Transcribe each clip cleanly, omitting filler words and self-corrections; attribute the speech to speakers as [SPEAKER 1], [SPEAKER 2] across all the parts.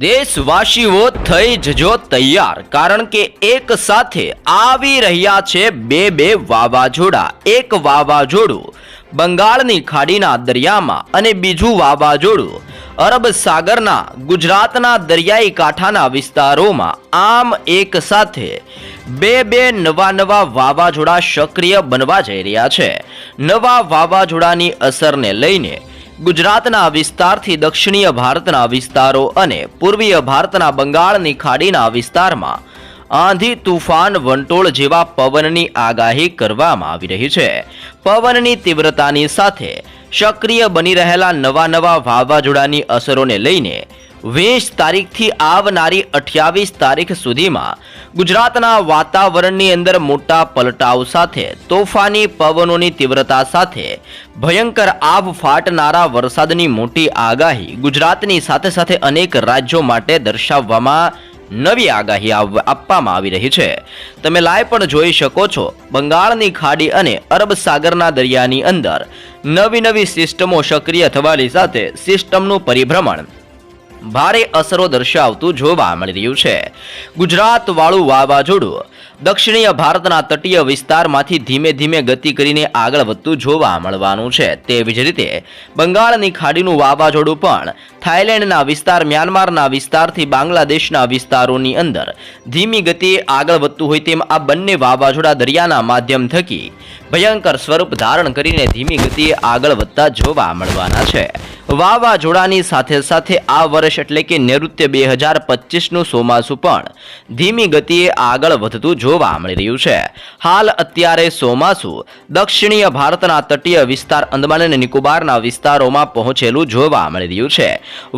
[SPEAKER 1] દેશવાસીઓ થઈ જજો તૈયાર, કારણ કે એક સાથે આવી રહ્યા છે બે વાવાઝોડા. એક વાવાઝોડું બંગાળની ખાડીના દરિયામાં અને બીજું વાવાઝોડું અરબ સાગરના ગુજરાતના દરિયાઈ કાંઠાના વિસ્તારોમાં. આમ એક સાથે બે નવા વાવાઝોડા સક્રિય બનવા જઈ રહ્યા છે. નવા વાવાઝોડાની અસરને લઈને ગુજરાતના વિસ્તારથી દક્ષિણીય ભારતના વિસ્તારો અને પૂર્વીય ભારતના બંગાળની ખાડીના વિસ્તારમાં આંધી, તુફાન, વંટોળ જેવા પવનની આગાહી કરવામાં આવી રહી છે. પવનની તીવ્રતાની સાથે સક્રિય બની રહેલા નવા વાવાઝોડાની અસરોને લઈને 20 તારીખથી આવનારી 28 તારીખ સુધીમાં ગુજરાતના વાતાવરણની અંદર મોટા પલટાવ સાથે તોફાની પવનોની તીવ્રતા સાથે ભયંકર આભ ફાટનારા વરસાદની મોટી આગાહી ગુજરાતની સાથે સાથે અનેક રાજ્યો માટે દર્શાવવામાં નવી આગાહી આપવામાં આવી રહી છે. તમે લાઈવ પણ જોઈ શકો છો. બંગાળની ખાડી અને અરબ સાગરના દરિયાની અંદર નવી સિસ્ટમો સક્રિય થવાની સાથે સિસ્ટમનું પરિભ્રમણ ભારે અસરો દર્શાવતું જોવા મળી રહ્યું છે. ગુજરાત વાળું વાવાઝોડું દક્ષિણીય ભારતના તટીય વિસ્તારમાંથી ધીમે ગતિ કરીને આગળ વધતું જોવા મળવાનું છે. તેવી જ રીતે બંગાળની ખાડીનું વાવાઝોડું પણ થાઈલેન્ડના વિસ્તાર, મ્યાનમારના વિસ્તારથી બાંગ્લાદેશના વિસ્તારોની અંદર ધીમી ગતિએ આગળ વધતું હોય તેમ આ બંને વાવાઝોડા દરિયાના માધ્યમ થકી ભયંકર સ્વરૂપ ધારણ કરીને ધીમી ગતિએ આગળ વધતા જોવા મળવાના છે. વાવાઝોડાની સાથે આ વર્ષ એટલે કે નૈઋત્ય 2025નું ચોમાસું પણ ધીમી ગતિએ આગળ વધતું જોવા મળી રહ્યું છે. હાલ અત્યારે ચોમાસું દક્ષિણીય ભારતના તટીય વિસ્તાર અંદમાન અને નિકોબારના વિસ્તારોમાં પહોંચેલું જોવા મળી રહ્યું છે.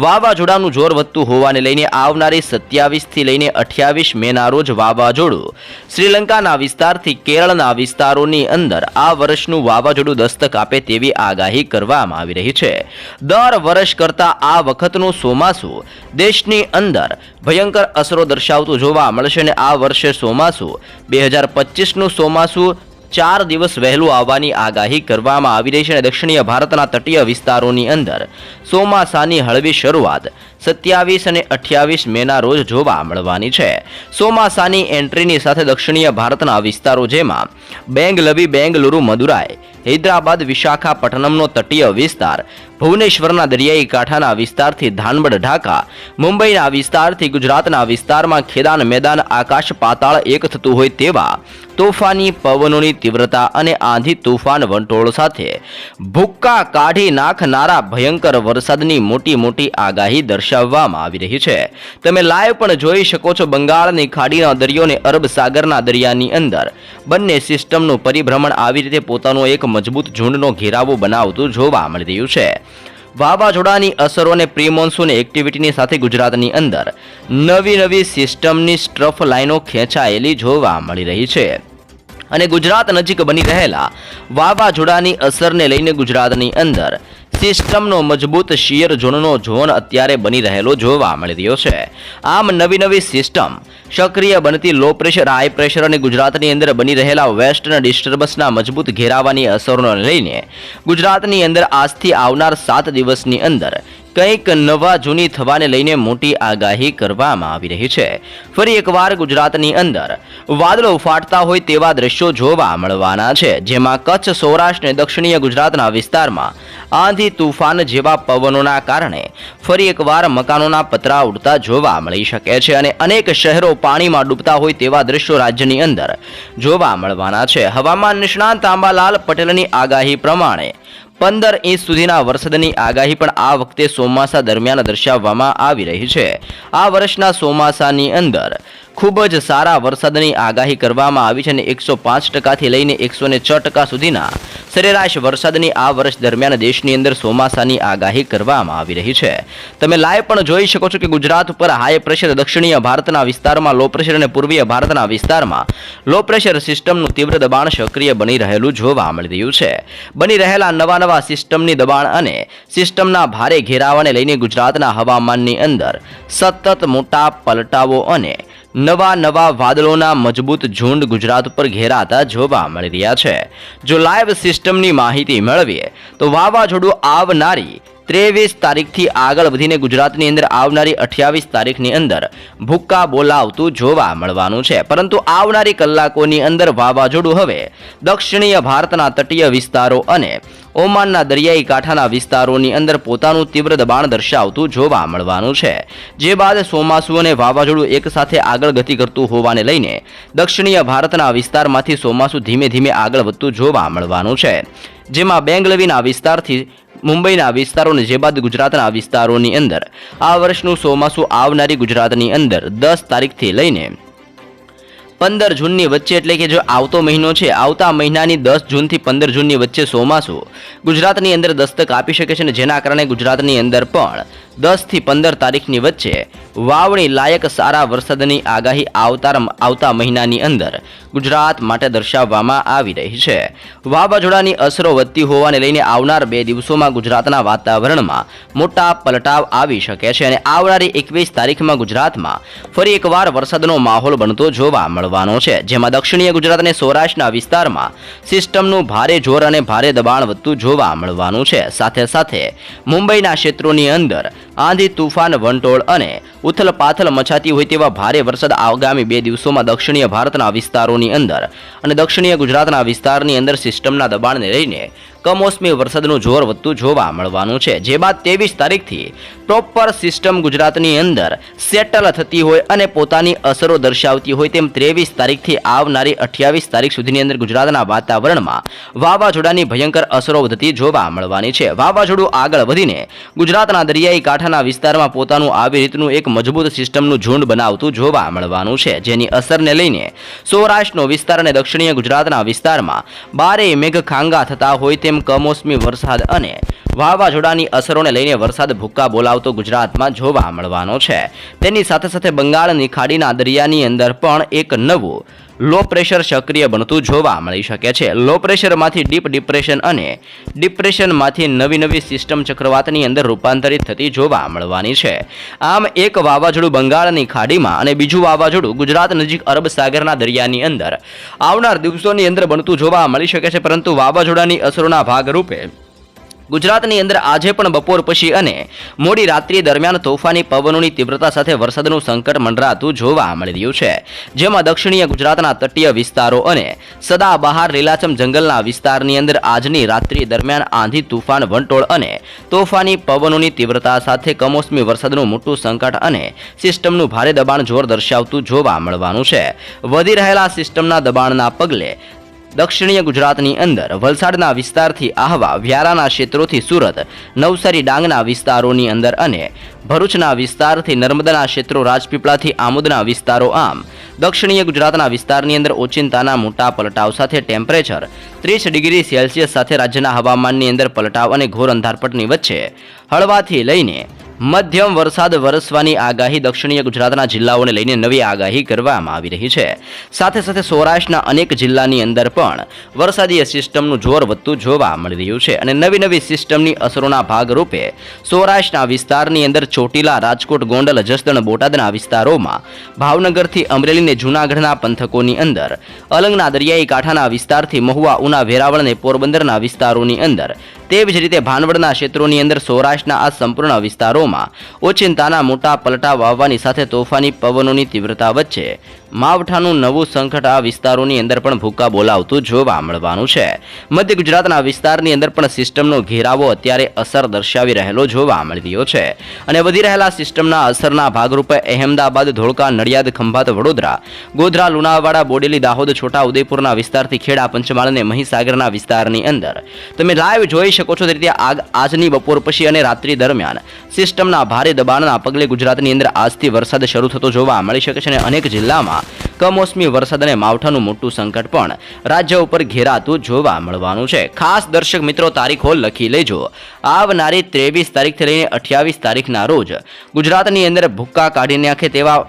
[SPEAKER 1] વાવાઝોડાનું જોર વધતું હોવાને લઈને આવનારી 27 થી લઈને 28 મેના રોજ વાવાઝોડું શ્રીલંકાના વિસ્તારથી કેરળના વિસ્તારોની અંદર આ વર્ષનું વાવાઝોડું દસ્તક આપે તેવી આગાહી કરવામાં આવી રહી છે. દર વર્ષ કરતા આ વખતનું ચોમાસું દેશની અંદર ભયંકર અસરો દર્શાવતું જોવા મળશે અને આ વર્ષે ચોમાસું 2025નું ચોમાસું 4 દિવસ વહેલું આવવાની આગાહી કરવામાં આવી રહી છે અને દક્ષિણીય ભારતના તટીય વિસ્તારોની અંદર ચોમાસાની હળવી શરૂઆત 27 અને 28 મેના રોજ જોવા મળવાની છે. ચોમાસાની એન્ટ્રીની સાથે દક્ષિણીય ભારતના વિસ્તારો જેમાં બેંગલવી, બેંગલુરુ, મદુરાઈ, હૈદરાબાદ, વિશાખાપટ્ટનમનો તટીય વિસ્તાર, ભુવનેશ્વરના દરિયાઈ કાંઠાના વિસ્તારથી ધાનબડ, ઢાકા, મુંબઈના વિસ્તારથી ગુજરાતના વિસ્તારમાં ખેદાન, મેદાન, આકાશ પાતાળ એક થતું હોય તેવા તોફાની પવનોની તીવ્રતા અને આંધી, તુફાન, વંટોળ સાથે ભૂક્કા કાઢી નાખનારા ભયંકર વરસાદની મોટી આગાહી દર્શાવવામાં આવી રહી છે. તમે લાઈવ પણ જોઈ શકો છો. બંગાળની ખાડીના દરિયો અને અરબ સાગરના દરિયાની અંદર બંને સિસ્ટમનું પરિભ્રમણ આવી રીતે પોતાનો એક મજબૂત ઝુંડનો ઘેરાવો બનાવતું જોવા મળી રહ્યું છે. વાવાઝોડાની અસરો અને પ્રી મોન્સૂન એક્ટિવિટીની સાથે ગુજરાતની અંદર નવી સિસ્ટમની સ્ટ્રફ લાઈનો ખેંચાયેલી જોવા મળી રહી છે અને ગુજરાત નજીક બની રહેલા વાવાઝોડાની અસરને લઈને ગુજરાતની અંદર સિસ્ટમનો મજબૂત શિયર ઝોન અત્યારે બની રહેલો જોવા મળી રહ્યો છે. આમ નવી સિસ્ટમ સક્રિય બનતી લો પ્રેશર, હાઈ પ્રેશર અને ગુજરાતની અંદર બની રહેલા વેસ્ટર્ન ડિસ્ટર્બન્સના મજબૂત ઘેરાવાની અસરોને લઈને ગુજરાતની અંદર આજથી આવનાર 7 દિવસની અંદર કંઈક નવા જૂની થવાને લઈને મોટી આગાહી કરવામાં આવી રહી છે. ફરી એકવાર ગુજરાતની અંદર વાદળો ફાટતા હોય તેવા દ્રશ્યો જોવા મળવાના છે, જેમાં કચ્છ, સૌરાષ્ટ્ર અને દક્ષિણીય ગુજરાતના વિસ્તારમાં આંધી, તુફાન જેવા પવનોના કારણે ફરી એકવાર મકાનોના પતરા ઉડતા જોવા મળી શકે છે અને અનેક શહેરો પાણીમાં ડૂબતા હોય તેવા દ્રશ્યો રાજ્યની અંદર જોવા મળવાના છે. હવામાન નિષ્ણાંત આંબાલાલ પટેલની આગાહી પ્રમાણે 15 ઇંચ સુધીના વરસાદની આગાહી પણ આ વખતે ચોમાસા દરમિયાન દર્શાવવામાં આવી રહી છે. આ વર્ષના ચોમાસાની અંદર ખૂબ જ સારા વરસાદની આગાહી કરવામાં આવી છે અને 105% થી લઈને 106% સુધીના સરેરાશ વરસાદની આ વર્ષ દરમિયાન દેશની અંદર ચોમાસાની આગાહી કરવામાં આવી રહી છે. તમે લાઈવ પણ જોઈ શકો છો કે ગુજરાત ઉપર હાઈ પ્રેશર, દક્ષિણીય ભારતના વિસ્તારમાં લો પ્રેશર અને પૂર્વીય ભારતના વિસ્તારમાં લો પ્રેશર સિસ્ટમનું તીવ્ર દબાણ સક્રિય બની રહેલું જોવા મળી રહ્યું છે. બની રહેલા નવા સિસ્ટમની દબાણ અને સિસ્ટમના ભારે ઘેરાવાને લઈને ગુજરાતના હવામાનની અંદર સતત મોટા પલટાવો અને નવા વાદળોના મજબૂત ઝુંડ ગુજરાત પર ઘેરાતા જોવા મળી રહ્યા છે. જો લાઈવ સિસ્ટમની માહિતી મેળવીએ તો વાવાઝોડું આવનારી 23 તારીખથી આગળ વધીને ગુજરાતની અંદર આવનારી 28 તારીખની અંદર ભૂક્કા બોલાવતું જોવા મળવાનું છે. પરંતુ આવનારી કલાકોની અંદર વાવાઝોડું હવે દક્ષિણીય ભારતના તટીય વિસ્તારો અને ઓમાનના દરિયાઈ કાંઠાના વિસ્તારોની અંદર પોતાનું તીવ્ર દબાણ દર્શાવતું જોવા મળવાનું છે. જે બાદ ચોમાસું અને વાવાઝોડું એકસાથે આગળ ગતિ કરતું હોવાને લઈને દક્ષિણીય ભારતના વિસ્તારમાંથી ચોમાસું ધીમે ધીમે આગળ વધતું જોવા મળવાનું છે. જેમાં બેંગલવીના વિસ્તારથી મુંબઈના વિસ્તારોને જે બાદ ગુજરાતના વિસ્તારોની અંદર આ વર્ષનું ચોમાસું આવનારી ગુજરાતની અંદર 10 તારીખથી લઈને 15 જૂનની વચ્ચે, એટલે કે જો આવતો મહિનો છે, આવતા મહિનાની 10 જૂનથી 15 જૂનની વચ્ચે ચોમાસું ગુજરાતની અંદર દસ્તક આપી શકે છે. અને જેના કારણે ગુજરાતની અંદર પણ 10 થી 15 તારીખની વચ્ચે વાવણી લાયક સારા વરસાદની આગાહી આવતા મહિનાની અંદર ગુજરાત માટે દર્શાવવામાં આવી રહી છે. વાવાઝોડાની અસરો વધતી હોવાને લઈને આવનાર 2 દિવસોમાં ગુજરાતના વાતાવરણમાં મોટા પલટાવ આવી શકે છે અને આવનારી 21 તારીખમાં ગુજરાતમાં ફરી એકવાર વરસાદનો માહોલ બનતો જોવા મળવાનો છે. જેમાં દક્ષિણીય ગુજરાત અને સૌરાષ્ટ્રના વિસ્તારમાં સિસ્ટમનું ભારે જોર અને ભારે દબાણ વધતું જોવા મળવાનું છે. સાથે સાથે મુંબઈના ક્ષેત્રોની અંદર આંધી, તુફાન, વંટોળ અને ઉથલપાથલ મચાતી હોય તેવા ભારે વરસાદ આગામી 2 દિવસોમાં દક્ષિણીય ભારતના વિસ્તારોની અંદર અને દક્ષિણીય ગુજરાતના વિસ્તારની અંદર સિસ્ટમના દબાણને લઈને કમોસમી વરસાદનું જોર વધતું જોવા મળવાનું છે. જે બાદ 23 તારીખથી પ્રોપર સિસ્ટમ ગુજરાતની અંદર સેટલ થતી હોય અને પોતાની અસરો દર્શાવતી હોય તેમ 23 તારીખથી આવનારી 28 તારીખ સુધીની અંદર ગુજરાતના વાતાવરણમાં વાવાઝોડાની ભયંકર અસરો વધતી જોવા મળવાની છે. વાવાઝોડું આગળ વધીને ગુજરાતના દરિયાઈ કાંઠાના વિસ્તારમાં પોતાનું આવી રીતનું એક મજબૂત સિસ્ટમનું ઝુંડ બનાવતું જોવા મળવાનું છે. જેની અસરને લઈને સૌરાષ્ટ્રનો વિસ્તાર અને દક્ષિણીય ગુજરાતના વિસ્તારમાં બારે મેઘ ખાંગા થતા હોય તેમ કમોસમી વરસાદ અને વાવાઝોડાની અસરોને લઈને વરસાદ ભૂક્કા બોલાવતો ગુજરાતમાં જોવા મળવાનો છે. તેની સાથે સાથે બંગાળની ખાડીના દરિયાની અંદર પણ એક નવું લો પ્રેશર સક્રિય બનતું જોવા મળી શકે છે. લો પ્રેશરમાંથી ડીપ ડિપ્રેશન અને ડિપ્રેશનમાંથી નવી સિસ્ટમ ચક્રવાતની અંદર રૂપાંતરિત થતી જોવા મળવાની છે. આમ એક વાવાઝોડું બંગાળની ખાડીમાં અને બીજું વાવાઝોડું ગુજરાત નજીક અરબ સાગરના દરિયાની અંદર આવનાર દિવસોની અંદર બનતું જોવા મળી શકે છે. પરંતુ વાવાઝોડાની અસરોના ભાગરૂપે ગુજરાતની અંદર આજે પણ બપોર પછી અને મોડી રાત્રિ દરમિયાન તોફાની પવનોની તીવ્રતા સાથે વરસાદનું સંકટ મંડરાતું જોવા મળી રહ્યું છે. જેમાં દક્ષિણીય ગુજરાતના તટીય વિસ્તારો અને સદાબહાર લીલાછમ જંગલના વિસ્તારની અંદર આજની રાત્રિ દરમિયાન આંધી, તુફાન, વંટોળ અને તોફાની પવનોની તીવ્રતા સાથે કમોસમી વરસાદનું મોટું સંકટ અને સિસ્ટમનું ભારે દબાણ જોર દર્શાવતું જોવા મળવાનું છે. વધી રહેલા સિસ્ટમના દબાણના પગલે દક્ષિણીય ગુજરાતની અંદર વલસાડના વિસ્તારથી આહવા, વ્યારાના ક્ષેત્રોથી સુરત, નવસારી, ડાંગના વિસ્તારોની અંદર અને ભરૂચના વિસ્તારથી નર્મદાના ક્ષેત્રો, રાજપીપળાથી આમોદના વિસ્તારો, આમ દક્ષિણીય ગુજરાતના વિસ્તારની અંદર ઓચિંતાના મોટા પલટાવ સાથે ટેમ્પરેચર 30 ડિગ્રી સેલ્સિયસ સાથે રાજ્યના હવામાનની અંદર પલટાવ અને ઘોર અંધારપટની વચ્ચે હળવાથી લઈને મધ્યમ વરસાદ વરસવાની આગાહી દક્ષિણીય ગુજરાતના જિલ્લાઓને લઈને નવી આગાહી કરવામાં આવી રહી છે. સાથે સાથે સૌરાષ્ટ્રના અનેક જિલ્લાની અંદર પણ વરસાદીય સિસ્ટમનું જોર વધતું જોવા મળી રહ્યું છે અને નવી સિસ્ટમની અસરોના ભાગરૂપે સૌરાષ્ટ્રના વિસ્તારની અંદર ચોટીલા, રાજકોટ, ગોંડલ, જસદણ, બોટાદના વિસ્તારોમાં, ભાવનગરથી અમરેલી ને જૂનાગઢના પંથકોની અંદર, અલંગના દરિયાઈ કાંઠાના વિસ્તારથી મહુવા, ઉના, વેરાવળ અને પોરબંદરના વિસ્તારોની અંદર, તેવી જ રીતે ભાનવડના ક્ષેત્રોની અંદર સૌરાષ્ટ્રના આ સંપૂર્ણ વિસ્તારોમાં ઓચિંતાના મોટા પલટા વાવવાની સાથે તોફાની પવનોની તીવ્રતા વચ્ચે માવઠાનું નવું સંકટ આ વિસ્તારોની અંદર પણ ભૂક્કા બોલાવતું જોવા મળવાનું છે. મધ્ય ગુજરાતના વિસ્તારની અંદર પણ સિસ્ટમનો ઘેરાવો અત્યારે અસર દર્શાવી રહેલો જોવા મળી રહ્યો છે અને વધી રહેલા સિસ્ટમના અસરના ભાગરૂપે અહેમદાબાદ, ધોળકા, નડિયાદ, ખંભાત, વડોદરા, ગોધરા, લુણાવાડા, બોડેલી, દાહોદ, છોટા ઉદેપુરના વિસ્તારથી ખેડા, પંચમહાલ અને મહીસાગરના વિસ્તારની અંદર તમે લાઈવ જોઈ શકો છો. તે રીતે આજની બપોર પછી અને રાત્રિ દરમિયાન સિસ્ટમના ભારે દબાણના પગલે ગુજરાતની અંદર આજથી વરસાદ શરૂ થતો જોવા મળી શકે છે અને અનેક જિલ્લામાં કમોસમી વરસાદ અને માવઠાનું મોટું સંકટ પણ રાજ્ય ઉપર ઘેરાતું જોવા મળવાનું છે. ખાસ દર્શક મિત્રો તારીખો લખી લેજો. આવનારી 23 તારીખથી લઈને 28 તારીખના રોજ ગુજરાતની અંદર ભૂક્કા કાઢી નાખે તેવા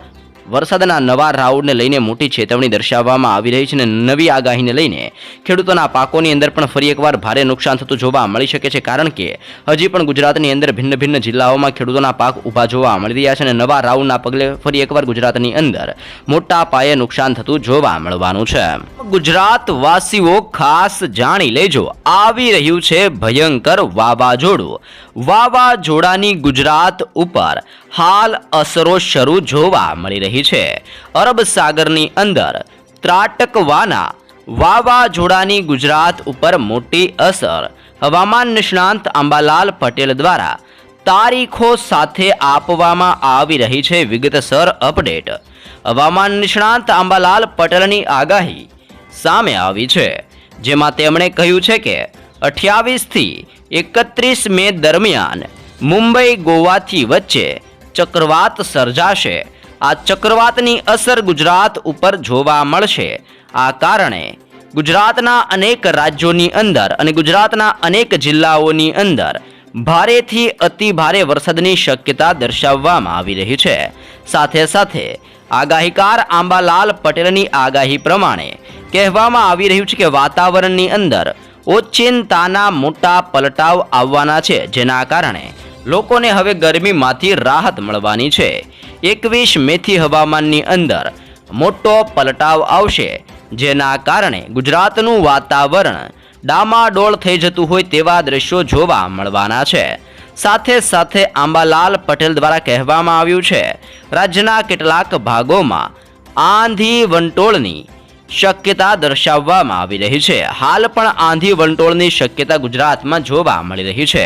[SPEAKER 1] વરસાદના નવા રાઉન્ડને લઈને મોટી ચેતવણી દર્શાવવામાં આવી રહી છે અને નવી આગાહીને લઈને ખેડૂતોના પાકોની અંદર પણ ફરી એકવાર ભારે નુકસાન થતું જોવા મળી શકે છે, કારણ કે હજી પણ ગુજરાતની અંદર ભિન્ન ભિન્ન જિલ્લાઓમાં ખેડૂતોના પાક ઊભા જોવા મળી રહ્યા છે અને નવા રાઉન્ડના પગલે ફરી એકવાર ગુજરાતની અંદર મોટા પાયે નુકસાન થતું જોવા મળવાનું છે. ગુજરાત વાસીઓ ખાસ જાણી લેજો, આવી રહ્યું છે ભયંકર વાવાઝોડું. વાવાઝોડાની ગુજરાત ઉપર હાલ અસરો શરૂ જોવા મળી રહી છે. અરબ સાગરની અંદર ત્રાટકવાના વાવાઝોડાની ગુજરાત ઉપર મોટી અસર. હવામાન નિષ્ણાંત અંબાલાલ પટેલ દ્વારા તારીખો સાથે આપવામાં આવી રહી છે વિગતસર અપડેટ. હવામાન નિષ્ણાંત અંબાલાલ પટેલની આગાહી સામે આવી છે, જેમાં તેમણે કહ્યું છે કે 28 થી 31 મે દરમિયાન મુંબઈ ગોવાથી વચ્ચે ચક્રવાત સર્જાશે. આ ચક્રવાતની અસર ગુજરાત ઉપર જોવા મળશે. આ કારણે ગુજરાતના અનેક રાજ્યોની અંદર અને ગુજરાતના અનેક જિલ્લાઓની અંદર ભારેથી અતિ ભારે વરસાદની શક્યતા દર્શાવવામાં આવી રહી છે. સાથે સાથે આગાહીકાર અંબાલાલ પટેલની આગાહી પ્રમાણે કહેવામાં આવી રહ્યું છે કે વાતાવરણની અંદર ઓચિંતાના મોટા પલટાવ આવવાના છે, જેના કારણે લોકોને હવે ગરમીમાંથી રાહત મળવાની છે. 21 મેથી હવામાનની અંદર મોટો પલટાવ આવશે, જેના કારણે ગુજરાતનું વાતાવરણ ડામાડોળ થઈ જતું હોય તેવા દ્રશ્યો જોવા મળવાના છે. સાથે સાથે અંબાલાલ પટેલ દ્વારા કહેવામાં આવ્યું છે રાજ્યના કેટલાક ભાગોમાં આંધી વંટોળની શક્યતા દર્શાવવામાં આવી રહી છે. હાલ પણ આંધી વંટોળની શક્યતા ગુજરાતમાં જોવા મળી રહી છે.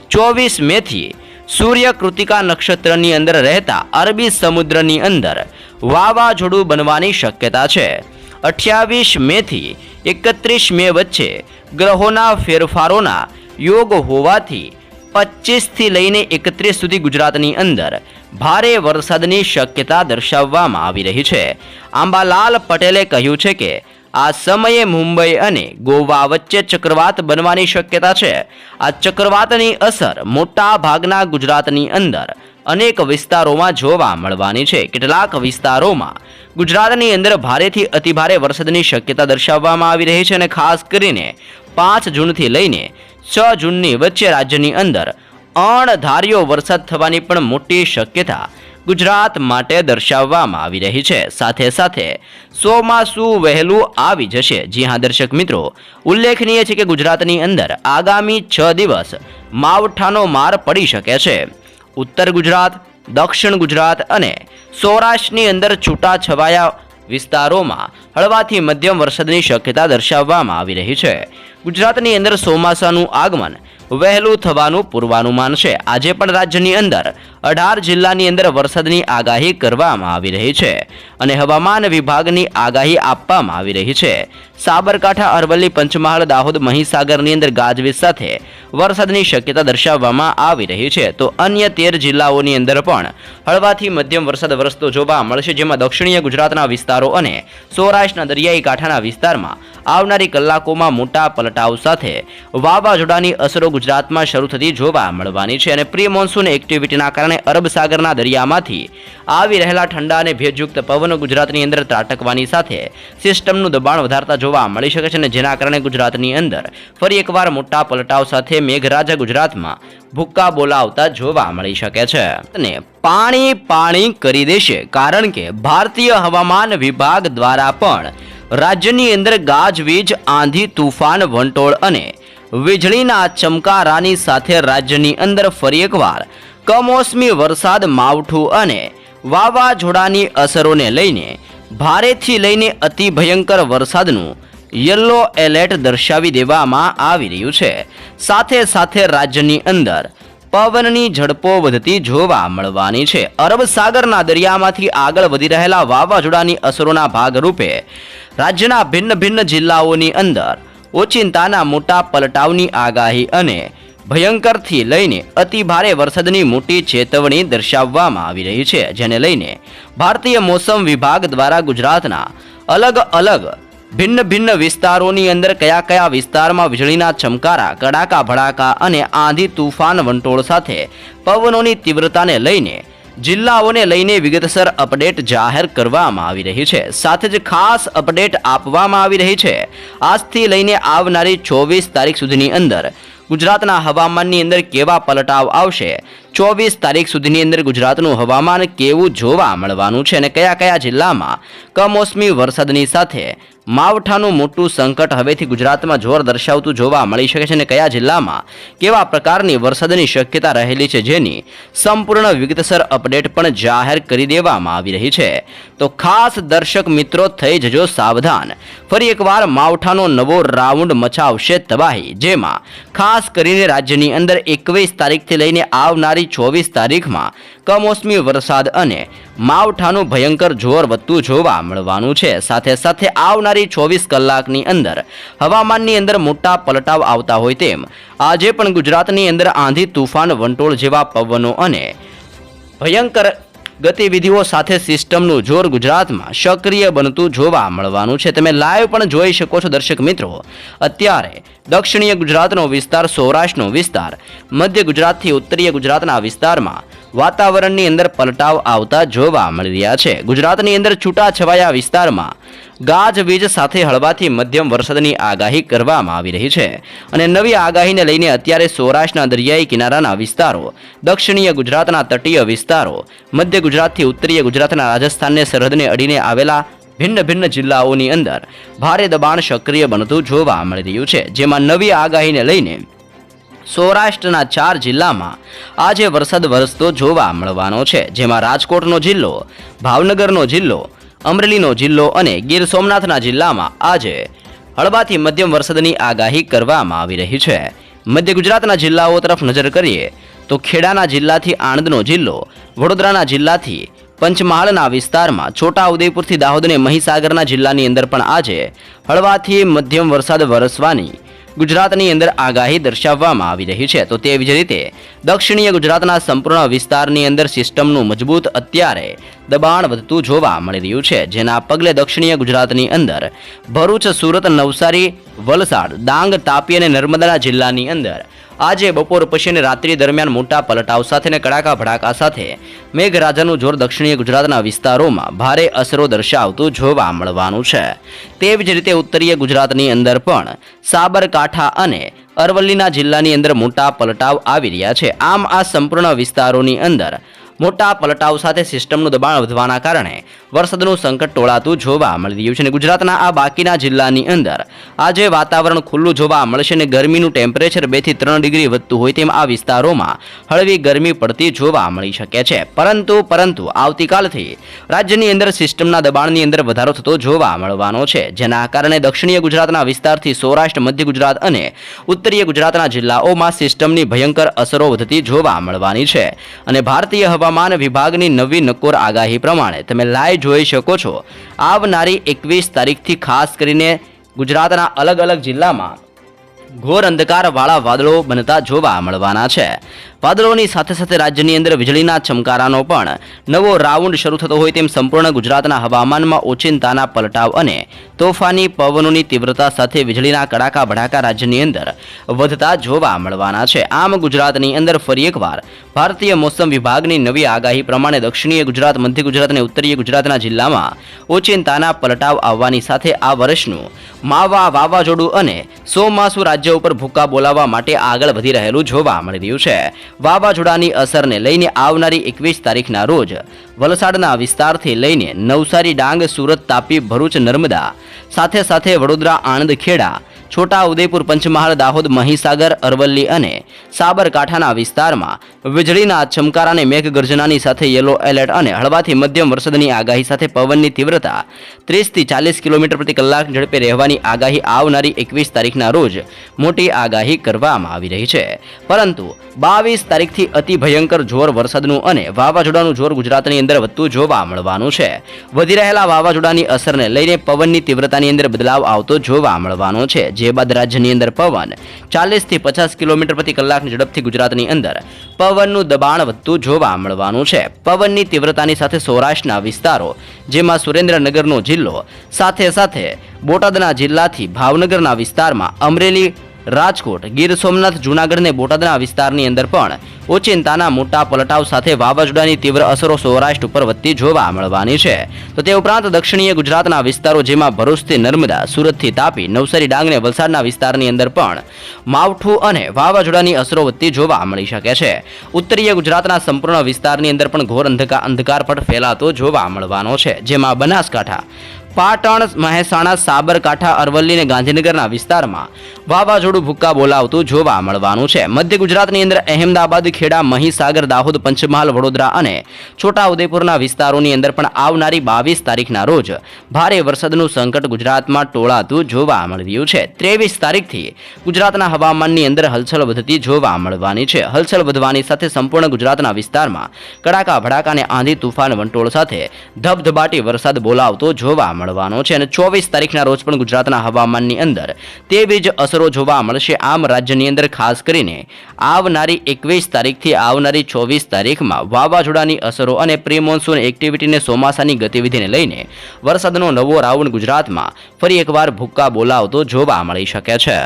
[SPEAKER 1] 24 મેથી સૂર્ય કૃતિકા નક્ષત્રની અંદર રહેતા અરબી સમુદ્રની અંદર વાવાઝોડું બનવાની શક્યતા છે. 28 મેથી 31 મે વચ્ચે ગ્રહોના ફેરફારોના યોગ હોવાથી 25 થી લઈને 31 સુધી ગુજરાતની અંદર ભારે વરસાદની શક્યતા દર્શાવવામાં આવી રહી છે. અંબાલાલ પટેલે કહ્યું છે કે આ સમયે મુંબઈ અને ગોવા વચ્ચે ચક્રવાત બનવાની શક્યતા છે. આ ચક્રવાતની અસર મોટા ભાગના ગુજરાતની અંદર અનેક વિસ્તારોમાં જોવા મળવાની છે. કેટલાક વિસ્તારોમાં ગુજરાતની અંદર ભારેથી અતિભારે વરસાદની શક્યતા દર્શાવવામાં આવી રહી છે અને ખાસ કરીને 5 જૂનથી લઈને 6 જૂનની વચ્ચે રાજ્યની અંદર અણધાર્યો વરસાદ થવાની પણ મોટી શક્યતા ગુજરાત માટે દર્શાવવામાં આવી રહી છે. સાથે સાથે ચોમાસું વહેલું આવી જશે. જી હા દર્શક મિત્રો, ઉલ્લેખનીય છે કે ગુજરાતની અંદર આગામી 6 દિવસ માવઠાનો માર પડી શકે છે. ઉત્તર ગુજરાત, દક્ષિણ ગુજરાત અને સૌરાષ્ટ્રની અંદર છૂટાછવાયા વિસ્તારોમાં હળવાથી મધ્યમ વરસાદની શક્યતા દર્શાવવામાં આવી રહી છે. ગુજરાતની અંદર ચોમાસાનું આગમન વહેલું થવાનું પૂર્વાનુમાન છે. આજે પણ રાજ્યની અંદર 18 જિલ્લાની અંદર વરસાદની આગાહી કરવામાં આવી રહી છે અને હવામાન વિભાગની આગાહી આપવામાં આવી રહી છે. સાબરકાંઠા, અરવલ્લી, પંચમહાલ, દાહોદ, મહીસાગરની અંદર ગાજવીજ સાથે વરસાદની શક્યતા દર્શાવવામાં આવી રહી છે. તો અન્ય 13 જિલ્લાઓની અંદર પણ હળવાથી મધ્યમ વરસાદ વરસતો જોવા મળશે, જેમાં દક્ષિણીય ગુજરાતના વિસ્તારો અને સૌરાષ્ટ્રના દરિયાઈ કાંઠાના વિસ્તારમાં આવનારી કલાકોમાં મોટા પલટાવ સાથે વાવાઝોડાની અસરો ગુજરાતમાં શરૂ થતી જોવા મળવાની છે અને પ્રી મોન્સૂન એક્ટિવિટીના કારણે અરબ સાગરના દરિયામાંથી આવી રહેલા ઠંડા અને ભેજયુક્ત પવનો ગુજરાતની અંદર ત્રાટકવાની સાથે સિસ્ટમનું દબાણ વધારતા જોવા મળી શકે છે અને જેના કારણે ગુજરાતની અંદર ફરી એકવાર મોટા પલટાવ સાથે મેઘરાજા ગુજરાતમાં ભૂક્કા બોલાવતા જોવા મળી શકે છે અને પાણી પાણી કરી દેશે, કારણ કે ભારતીય હવામાન વિભાગ દ્વારા પણ રાજ્યની અંદર ગાજવીજ, આંધી, તુફાન, વંટોળ અને વીજળીના ચમકારાની સાથે રાજ્યની અંદર ફરી એકવાર કમોસમી વરસાદ, માવઠું અને વાવાઝોડાની અસરોને લઈને ભારેથી લઈને અતિ ભયંકર વરસાદનું યલો એલર્ટ દર્શાવી દેવામાં આવી રહ્યું છે. સાથે સાથે રાજ્યની અંદર પવનની ઝડપો વધતી જોવા મળવાની છે. અરબ સાગરના દરિયામાંથી આગળ વધી રહેલા વાવાઝોડાની અસરોના ભાગરૂપે રાજ્યના ભિન્ન ભિન્ન જિલ્લાઓની અંદર ઓચિંતાના મોટા પલટાવની આગાહી અને ભયંકરથી લઈને અતિ ભારે વરસાદની મોટી ચેતવણી દર્શાવવામાં આવી રહી છે, જેને લઈને ભારતીય મોસમ વિભાગ દ્વારા ગુજરાતના અલગ અલગ ભિન્ન ભિન્ન વિસ્તારોની અંદર કયા કયા વિસ્તારમાં વીજળીના ચમકારા, કડાકા ભડાકા અને આંધી, તુફાન, વંટોળ સાથે પવનોની તીવ્રતાને લઈને જિલ્લાઓને લઈને વિગતસર અપડેટ જાહેર કરવામાં આવી રહી છે. સાથે જ ખાસ અપડેટ આપવામાં આવી રહી છે. આજથી લઈને આવનારી 24 તારીખ સુધીની અંદર ગુજરાતના હવામાનની અંદર કેવા પલટાવ આવશે, 24 તારીખ સુધીની અંદર ગુજરાતનું હવામાન કેવું જોવા મળવાનું છે અને કયા કયા જિલ્લામાં કમોસમી વરસાદની સાથે માવઠાનું મોટું સંકટ હવેથી ગુજરાતમાં જોર દર્શાવતું જોવા મળી શકે છે અને કયા જિલ્લામાં કેવા પ્રકારની વરસાદની શક્યતા રહેલી છે, જેની સંપૂર્ણ વિગતસર અપડેટ પણ જાહેર કરી દેવામાં આવી રહી છે. તો ખાસ દર્શક મિત્રો થઈ જજો સાવધાન. ફરી એકવાર માવઠાનો નવો રાઉન્ડ મચાવશે તબાહી, જેમાં ખાસ કરીને રાજ્યની અંદર 21 તારીખથી લઈને આવનારી 24 તારીખમાં કમોસમી વરસાદ અને માવઠાનું ભયંકર જોર વધતું જોવા મળવાનું છે. સાથે સાથે આવનારી 24 કલાકની અંદર હવામાનની અંદર મોટા પલટાવ આવતા હોય તેમ આજે પણ ગુજરાતની અંદર આંધી તુફાન વંટોળ જેવા પવનો અને ભયંકર ગતિવિધિઓ સાથે સિસ્ટમનું જોર ગુજરાતમાં સક્રિય બનતું જોવા મળવાનું છે. તમે લાઈવ પણ જોઈ શકો છો દર્શક મિત્રો. અત્યારે દક્ષિણીય ગુજરાતનો વિસ્તાર, સૌરાષ્ટ્રનો વિસ્તાર, મધ્ય ગુજરાતથી ઉત્તરીય ગુજરાતના વિસ્તારમાં વાતાવરણની અંદર પલટાવ આવતા જોવા મળી રહ્યા છે. ગુજરાતની અંદર છૂટાછવાયા વિસ્તારમાં ગાજવીજ સાથે હળવાથી મધ્યમ વરસાદની આગાહી કરવામાં આવી રહી છે અને નવી આગાહીને લઈને અત્યારે સૌરાષ્ટ્રના દરિયાઈ કિનારાના વિસ્તારો, દક્ષિણીય ગુજરાતના તટીય વિસ્તારો, મધ્ય ગુજરાતથી ઉત્તરીય ગુજરાતના રાજસ્થાનને સરહદને અડીને આવેલા ભિન્ન ભિન્ન જિલ્લાઓની અંદર ભારે દબાણ સક્રિય બનતું જોવા મળી રહ્યું છે. જેમાં નવી આગાહીને લઈને સૌરાષ્ટ્રના 4 જિલ્લામાં આજે વરસાદ વરસતો જોવા મળવાનો છે. જેમાં રાજકોટનો જિલ્લો, ભાવનગરનો જિલ્લો, અમરેલીનો જિલ્લો અને ગીર સોમનાથના જિલ્લામાં આજે હળવાથી મધ્યમ વરસાદની આગાહી કરવામાં આવી રહી છે. મધ્ય ગુજરાતના જિલ્લાઓ તરફ નજર કરીએ તો ખેડાના જિલ્લાથી આણંદનો જિલ્લો, વડોદરાના જિલ્લાથી પંચમહાલના વિસ્તારમાં, છોટા ઉદેપુરથી દાહોદ અને મહીસાગરના જિલ્લાની અંદર પણ આજે હળવાથી મધ્યમ વરસાદ વરસવાની ગુજરાતની અંદર આગાહી દર્શાવવામાં આવી રહી છે. તો તેવી જ રીતે દક્ષિણીય ગુજરાતના સંપૂર્ણ વિસ્તારની અંદર સિસ્ટમનું મજબૂત અત્યારે દબાણ વધતું જોવા મળી રહ્યું છે. જેના પગલે દક્ષિણીય ગુજરાતની અંદર ભરૂચ, સુરત, નવસારી, વલસાડ, ડાંગ, તાપી અને નર્મદા જિલ્લાની અંદર આજે બપોર પછી અને રાત્રિ દરમિયાન મોટા પલટાવ સાથે અને કડાકા ભડાકા સાથે મેઘરાજાનું જોર દક્ષિણીય ગુજરાતના વિસ્તારોમાં ભારે અસરો દર્શાવતું જોવા મળવાનું છે. તેવી જ રીતે ઉત્તરીય ગુજરાતની અંદર પણ સાબરકાંઠા અને અરવલ્લીના જિલ્લાની અંદર મોટા પલટાવ આવી રહ્યા છે. આમ આ સંપૂર્ણ વિસ્તારોની અંદર મોટા પલટાવ સાથે સિસ્ટમનું દબાણ વધવાના કારણે વરસાદનું સંકટ ટોળાતું જોવા મળી રહ્યું છે અને ગુજરાતના આ બાકીના જિલ્લાની અંદર આજે વાતાવરણ ખુલ્લું જોવા મળશે અને ગરમીનું ટેમ્પરેચર 2 થી 3 ડિગ્રી વધતું હોય તેમ આ વિસ્તારોમાં હળવી ગરમી પડતી જોવા મળી શકે છે. પરંતુ આવતીકાલથી રાજ્યની અંદર સિસ્ટમના દબાણની અંદર વધારો થતો જોવા મળવાનો છે. જેના કારણે દક્ષિણીય ગુજરાતના વિસ્તારથી સૌરાષ્ટ્ર, મધ્ય ગુજરાત અને ઉત્તરીય ગુજરાતના જિલ્લાઓમાં સિસ્ટમની ભયંકર અસરો વધતી જોવા મળવાની છે અને ભારતીય હવામાન વિભાગની નવી નક્કોર આગાહી પ્રમાણે તમે લાઈવ જોઈ શકો છો. આવનારી 21 તારીખથી ખાસ કરીને ગુજરાતના અલગ અલગ જિલ્લામાં ઘોર અંધકારવાળા વાદળો બનતા જોવા મળવાના છે. વાદળોની સાથે સાથે રાજ્યની અંદર વીજળીના ચમકારાનો પણ નવો રાઉન્ડ શરૂ થતો હોય તેમ સંપૂર્ણ ગુજરાતના હવામાનમાં ઓચિંતાના પલટાવ અને તોફાની પવનોની તીવ્રતા સાથે વીજળીના કડાકા ભડાકા રાજ્યની અંદર વધતા જોવા મળવાના છે. આમ ગુજરાતની અંદર ફરી એકવાર ભારતીય મોસમ વિભાગની નવી આગાહી પ્રમાણે દક્ષિણીય ગુજરાત, મધ્ય ગુજરાત અને ઉત્તરીય ગુજરાતના જિલ્લામાં ઓચિંતાના પલટાવ આવવાની સાથે આ વર્ષનું માવા વાવાઝોડું અને ચોમાસું રાજ્ય ઉપર ભૂકા બોલાવવા માટે આગળ વધી રહેલું જોવા મળી રહ્યું છે. વાવાઝોડાની અસરને લઈને આવનારી 21 તારીખના રોજ વલસાડના વિસ્તારથી લઈને નવસારી, ડાંગ, સુરત, તાપી, ભરૂચ, નર્મદા, સાથે સાથે વડોદરા, આણંદ, ખેડા, છોટા ઉદેપુર, પંચમહાલ, દાહોદ, મહીસાગર, અરવલ્લી અને સાબરકાંઠાના વિસ્તારમાં વીજળીના ચમકારા અને મેઘગર્જનાની સાથે યલો એલર્ટ અને હળવાથી મધ્યમ વરસાદની આગાહી સાથે પવનની તીવ્રતા 30 થી 40 કિલોમીટર પ્રતિ કલાક ઝડપે રહેવાની આગાહી આવનારી 21 તારીખના રોજ મોટી આગાહી કરવામાં આવી રહી છે. પરંતુ 22 તારીખથી અતિ ભયંકર જોર વરસાદનું અને વાવાઝોડાનું જોર ગુજરાતની અંદર વધતું જોવા મળવાનું છે. વધી રહેલા વાવાઝોડાની અસરને લઈને પવનની તીવ્રતાની અંદર બદલાવ આવતો જોવા મળવાનો છે. જે બાદ રાજ્યની અંદર પવન 40 થી 50 કિલોમીટર પ્રતિ કલાકની ઝડપથી ગુજરાતની અંદર પવનનું દબાણ વધતું જોવા મળવાનું છે. પવનની તીવ્રતાની સાથે સૌરાષ્ટ્રના વિસ્તારો, જેમાં સુરેન્દ્રનગરનો જિલ્લો, સાથે સાથે બોટાદના જિલ્લાથી ભાવનગરના વિસ્તારમાં, અમરેલી, રાજકોટ, ગીર સોમનાથ, જૂનાગઢ અને બોટાદના વિસ્તારની અંદર પણ ઓચિંતાના મોટા પલટાવ સાથે વાવાઝોડાની તીવ્ર અસરો સૌરાષ્ટ્ર ઉપર વધતી જોવા મળવાની છે. તો તે ઉપરાંત દક્ષિણીય ગુજરાતના વિસ્તારો જેમાં ભરૂચથી નર્મદા, સુરતથી તાપી, નવસારી, ડાંગ અને વલસાડના વિસ્તારની અંદર પણ માવઠું અને વાવાઝોડાની અસરો વધતી જોવા મળી શકે છે. ઉત્તરીય ગુજરાતના સંપૂર્ણ વિસ્તારની અંદર પણ ઘોર અંધકારપટ ફેલાતો જોવા મળવાનો છે, જેમાં બનાસકાંઠા, પાટણ, મહેસાણા, સાબરકાંઠા, અરવલ્લી અને ગાંધીનગરના વિસ્તારમાં વાવાઝોડું ભૂક્કા બોલાવતું જોવા મળવાનું છે. મધ્ય ગુજરાતની અંદર અહેમદાબાદ, ખેડા, મહીસાગર, દાહોદ, પંચમહાલ, વડોદરા અને છોટાઉદેપુરના વિસ્તારોની અંદર પણ આવનારી 22 તારીખના રોજ ભારે વરસાદનું સંકટ ગુજરાતમાં ટોળાતું જોવા મળી રહ્યું છે. 23 તારીખથી ગુજરાતના હવામાનની અંદર હલચલ વધતી જોવા મળવાની છે. હલચલ વધવાની સાથે સંપૂર્ણ ગુજરાતના વિસ્તારમાં કડાકા ભડાકા અને આંધી તુફાન વંટોળ સાથે ધબધબાટી વરસાદ બોલાવતો જોવા મળવાનો છે. અને 24 તારીખના રોજ પણ ગુજરાતના હવામાનની અંદર તેવી જ અસરો જોવા મળશે. આમ રાજ્યની અંદર ખાસ કરીને આવનારી 21 તારીખથી આવનારી 24 તારીખમાં વાવાઝોડાની અસરો અને પ્રી મોન્સૂન એક્ટિવિટીને ચોમાસાની ગતિવિધિને લઈને વરસાદનો નવો રાઉન્ડ ગુજરાતમાં ફરી એકવાર ભૂક્કા બોલાવતો જોવા મળી શકે છે.